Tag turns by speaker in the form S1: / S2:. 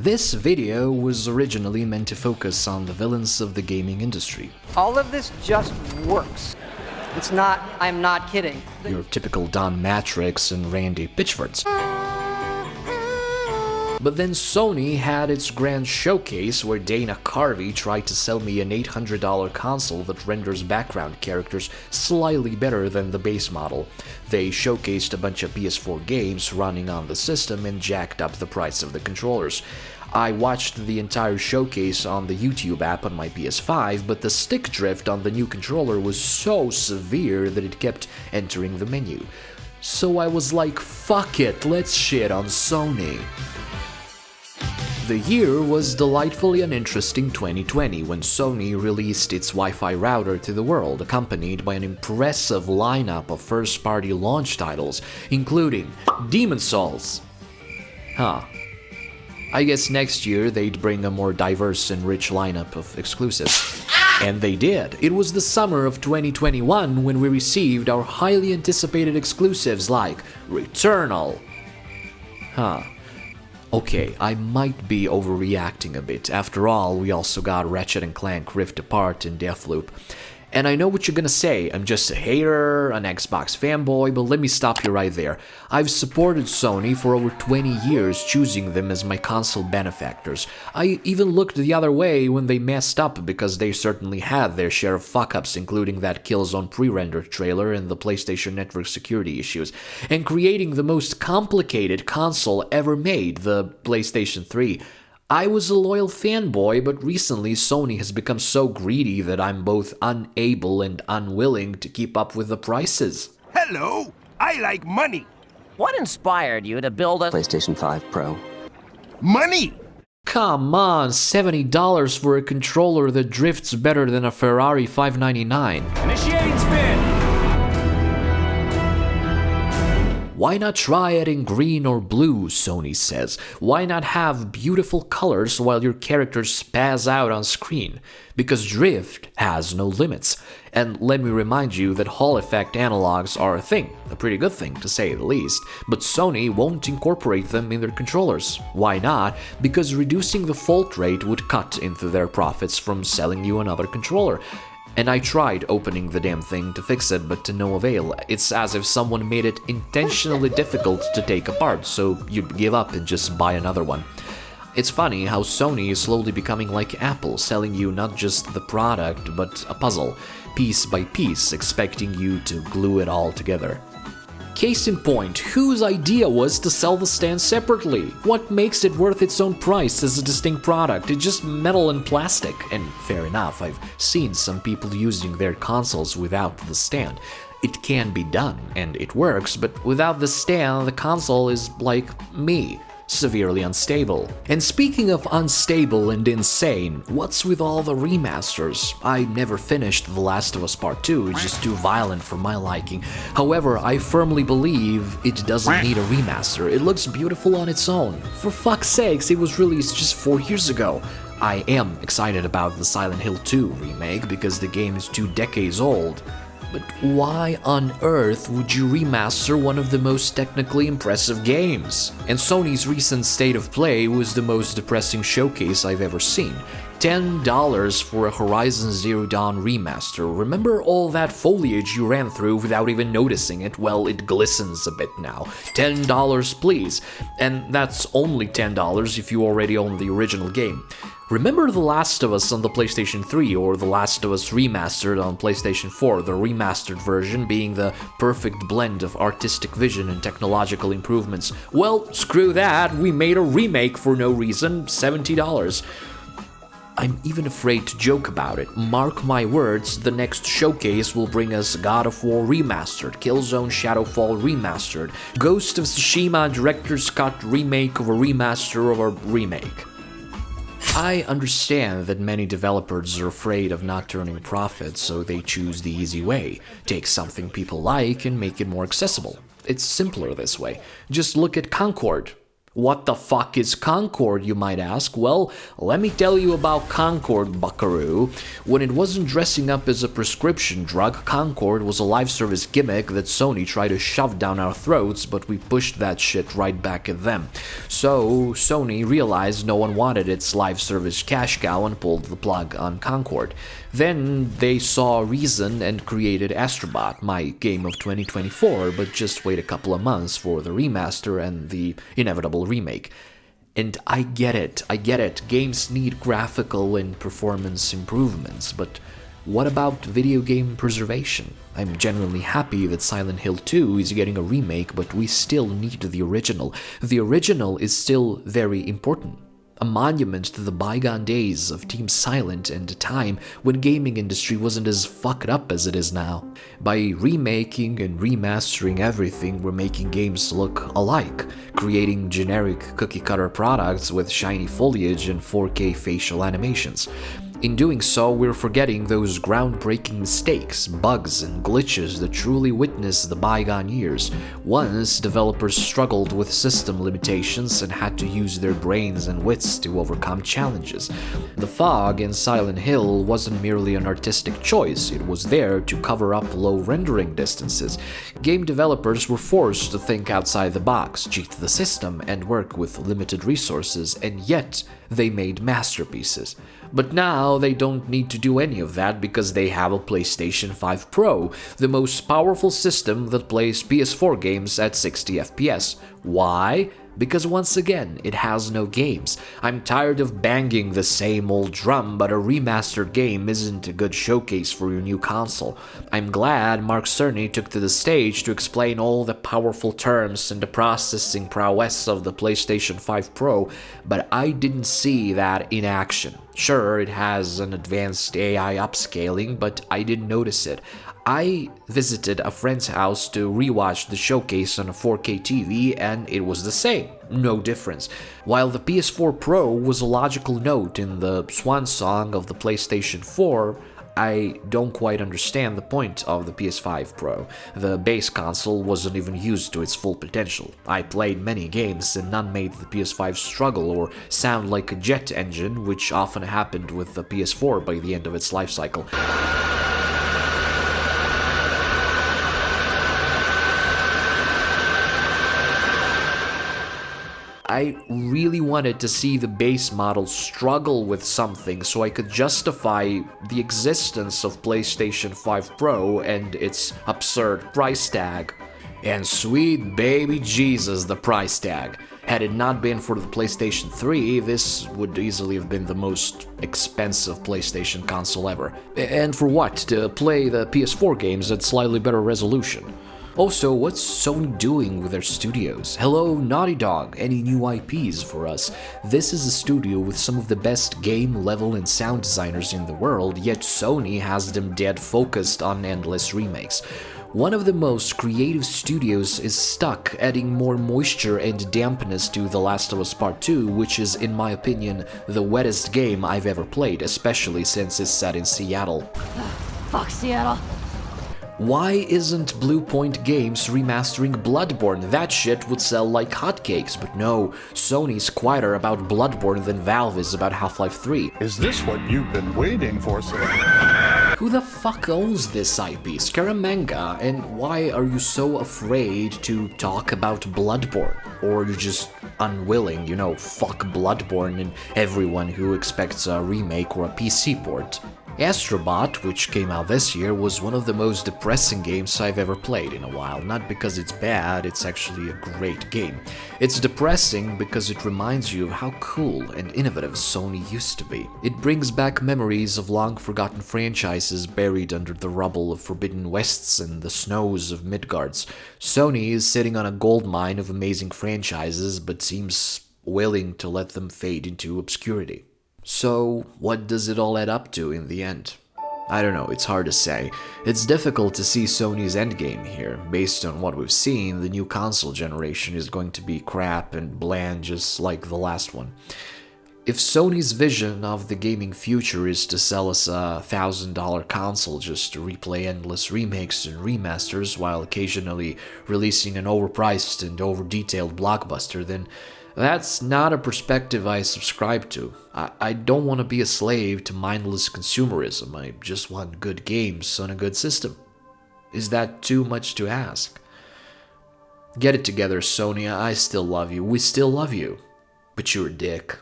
S1: This video was originally meant to focus on the villains of the gaming industry.
S2: All of this just works. It's not, I'm not kidding.
S1: Your typical Don Matrix and Randy Pitchfords. But then Sony had its grand showcase where Dana Carvey tried to sell me an $800 console that renders background characters slightly better than the base model. They showcased a bunch of PS4 games running on the system and jacked up the price of the controllers. I watched the entire showcase on the YouTube app on my PS5, but the stick drift on the new controller was so severe that it kept entering the menu. So I was like, fuck it, let's shit on Sony. The year was delightfully uninteresting 2020 when Sony released its Wi-Fi router to the world, accompanied by an impressive lineup of first-party launch titles, including Demon's Souls. I guess next year they'd bring a more diverse and rich lineup of exclusives. And they did. It was the summer of 2021 when we received our highly anticipated exclusives like Returnal. Okay, I might be overreacting a bit. After all, we also got Ratchet & Clank Rift Apart and Deathloop. And I know what you're gonna say, I'm just a hater, an Xbox fanboy, but let me stop you right there. I've supported Sony for over 20 years, choosing them as my console benefactors. I even looked the other way when they messed up, because they certainly had their share of fuck-ups, including that Killzone pre-rendered trailer and the PlayStation Network security issues, and creating the most complicated console ever made, the PlayStation 3. I was a loyal fanboy, but recently Sony has become so greedy that I'm both unable and unwilling to keep up with the prices.
S3: Hello, I like money.
S4: What inspired you to build a
S5: PlayStation 5 Pro?
S3: Money!
S1: Come on, $70 for a controller that drifts better than a Ferrari 599.
S4: Initiating spin!
S1: Why not try it in green or blue, Sony says. Why not have beautiful colors while your characters spaz out on screen? Because drift has no limits. And let me remind you that Hall effect analogs are a thing, a pretty good thing to say the least, but Sony won't incorporate them in their controllers. Why not? Because reducing the fault rate would cut into their profits from selling you another controller. And I tried opening the damn thing to fix it, but to no avail. It's as if someone made it intentionally difficult to take apart, so you'd give up and just buy another one. It's funny how Sony is slowly becoming like Apple, selling you not just the product, but a puzzle, piece by piece, expecting you to glue it all together. Case in point, whose idea was to sell the stand separately? What makes it worth its own price as a distinct product? It's just metal and plastic. And fair enough, I've seen some people using their consoles without the stand. It can be done, and it works, but without the stand, the console is like me. Severely unstable. And speaking of unstable and insane, what's with all the remasters? I never finished The Last of Us Part 2, it's just too violent for my liking. However, I firmly believe it doesn't need a remaster. It looks beautiful on its own. For fuck's sakes, it was released just 4 years ago. I am excited about the Silent Hill 2 remake because the game is 2 decades old. But why on earth would you remaster one of the most technically impressive games? And Sony's recent State of Play was the most depressing showcase I've ever seen. $10 for a Horizon Zero Dawn remaster. Remember all that foliage you ran through without even noticing it? Well, it glistens a bit now. $10 please. And that's only $10 if you already own the original game. Remember The Last of Us on the PlayStation 3 or The Last of Us Remastered on PlayStation 4, the remastered version being the perfect blend of artistic vision and technological improvements? Well, screw that, we made a remake for no reason, $70. I'm even afraid to joke about it. Mark my words, the next showcase will bring us God of War Remastered, Killzone Shadowfall Remastered, Ghost of Tsushima Director's Cut remake of a remaster of a remake. I understand that many developers are afraid of not turning profits, so they choose the easy way. Take something people like and make it more accessible. It's simpler this way. Just look at Concord. What the fuck is Concord, you might ask? Well, let me tell you about Concord, buckaroo. When it wasn't dressing up as a prescription drug, Concord was a live service gimmick that Sony tried to shove down our throats, but we pushed that shit right back at them. So, Sony realized no one wanted its live service cash cow and pulled the plug on Concord. Then they saw reason and created Astrobot, my game of 2024, but just wait a couple of months for the remaster and the inevitable remake. And I get it, games need graphical and performance improvements, but what about video game preservation? I'm genuinely happy that Silent Hill 2 is getting a remake, but we still need the original. The original is still very important. A monument to the bygone days of Team Silent and a time when gaming industry wasn't as fucked up as it is now. By remaking and remastering everything, we're making games look alike, creating generic cookie-cutter products with shiny foliage and 4K facial animations. In doing so, we're forgetting those groundbreaking mistakes, bugs, and glitches that truly witnessed the bygone years. Once, developers struggled with system limitations and had to use their brains and wits to overcome challenges. The fog in Silent Hill wasn't merely an artistic choice, it was there to cover up low rendering distances. Game developers were forced to think outside the box, cheat the system, and work with limited resources, and yet they made masterpieces. But now they don't need to do any of that because they have a PlayStation 5 Pro, the most powerful system that plays PS4 games at 60 FPS. Why? Because once again, it has no games. I'm tired of banging the same old drum, but a remastered game isn't a good showcase for your new console. I'm glad Mark Cerny took to the stage to explain all the powerful terms and the processing prowess of the PlayStation 5 Pro, but I didn't see that in action. Sure, it has an advanced AI upscaling, but I didn't notice it. I visited a friend's house to rewatch the showcase on a 4K TV and it was the same, no difference. While the PS4 Pro was a logical note in the swan song of the PlayStation 4, I don't quite understand the point of the PS5 Pro. The base console wasn't even used to its full potential. I played many games and none made the PS5 struggle or sound like a jet engine, which often happened with the PS4 by the end of its life cycle. I really wanted to see the base model struggle with something so I could justify the existence of PlayStation 5 Pro and its absurd price tag. And sweet baby Jesus, the price tag. Had it not been for the PlayStation 3, this would easily have been the most expensive PlayStation console ever. And for what? To play the PS4 games at slightly better resolution. Also, what's Sony doing with their studios? Hello, Naughty Dog, any new IPs for us? This is a studio with some of the best game, level, and sound designers in the world, yet Sony has them dead focused on endless remakes. One of the most creative studios is stuck adding more moisture and dampness to The Last of Us Part 2, which is, in my opinion, the wettest game I've ever played, especially since it's set in Seattle.
S5: Fuck Seattle.
S1: Why isn't Blue Point Games remastering Bloodborne? That shit would sell like hotcakes, but no, Sony's quieter about Bloodborne than Valve is about Half-Life 3.
S6: Is this what you've been waiting for, sir?
S1: Who the fuck owns this IP? Scaramanga, and why are you so afraid to talk about Bloodborne? Or you're just unwilling, fuck Bloodborne and everyone who expects a remake or a PC port. Astrobot, which came out this year, was one of the most depressing games I've ever played in a while. Not because it's bad, it's actually a great game. It's depressing because it reminds you of how cool and innovative Sony used to be. It brings back memories of long-forgotten franchises buried under the rubble of Forbidden Wests and the snows of Midgards. Sony is sitting on a goldmine of amazing franchises, but seems willing to let them fade into obscurity. So, what does it all add up to in the end? I don't know, it's hard to say. It's difficult to see Sony's endgame here. Based on what we've seen, the new console generation is going to be crap and bland just like the last one. If Sony's vision of the gaming future is to sell us a $1,000 console just to replay endless remakes and remasters while occasionally releasing an overpriced and over-detailed blockbuster, then That's not a perspective I subscribe to. I don't want to be a slave to mindless consumerism. I just want good games on a good system. Is that too much to ask? Get it together, Sony. I still love you. We still love you. But you're a dick.